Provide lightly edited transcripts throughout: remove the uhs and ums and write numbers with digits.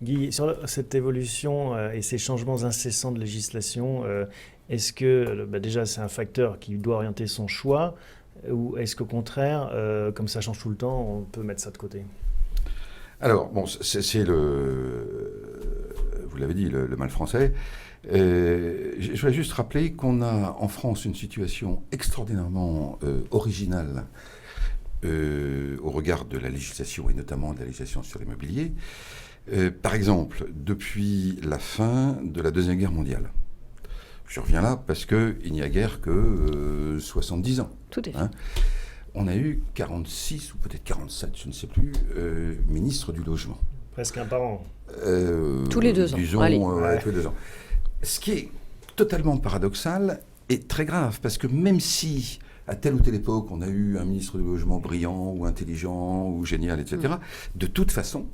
Guy, sur cette évolution et ces changements incessants de législation, est-ce que déjà c'est un facteur qui doit orienter son choix ou est-ce qu'au contraire, comme ça change tout le temps, on peut mettre ça de côté? Alors, bon, c'est vous l'avez dit, le mal français. Je voudrais juste rappeler qu'on a en France une situation extraordinairement originale au regard de la législation et notamment de la législation sur l'immobilier. Par exemple, depuis la fin de la Deuxième Guerre mondiale. Je reviens là parce qu'il n'y a guère que 70 ans. Tout à fait. Hein. On a eu 46 ou peut-être 47, je ne sais plus, ministres du logement. Presque un par an. Tous les 2 ans. Disons, Allez. tous les 2 ans. Ce qui est totalement paradoxal et très grave, parce que même si, à telle ou telle époque, on a eu un ministre du logement brillant ou intelligent ou génial, etc., de toute façon,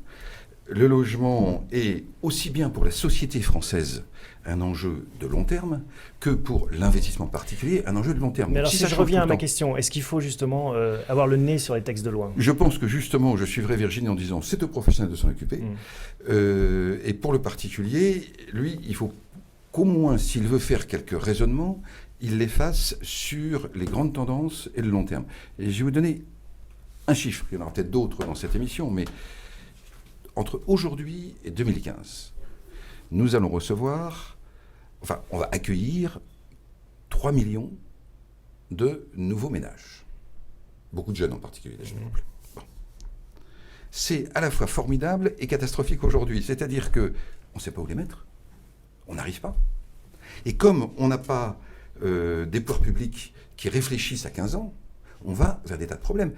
le logement est aussi bien pour la société française un enjeu de long terme que pour l'investissement particulier un enjeu de long terme. Mais Donc, alors si ça je change reviens tout à le ma temps. question, est-ce qu'il faut justement avoir le nez sur les textes de loi? Je pense que justement, je suivrai Virginie en disant c'est au professionnel de s'en occuper. Et pour le particulier, lui, il faut qu'au moins, s'il veut faire quelques raisonnements, il les fasse sur les grandes tendances et le long terme. Et je vais vous donner un chiffre. Il y en aura peut-être d'autres dans cette émission, mais entre aujourd'hui et 2015, nous allons recevoir, enfin, on va accueillir 3 millions de nouveaux ménages. Beaucoup de jeunes en particulier, des jeunes couples. Bon. C'est à la fois formidable et catastrophique aujourd'hui. C'est-à-dire qu'on ne sait pas où les mettre. On n'arrive pas. Et comme on n'a pas des pouvoirs publics qui réfléchissent à 15 ans, on va vers des tas de problèmes.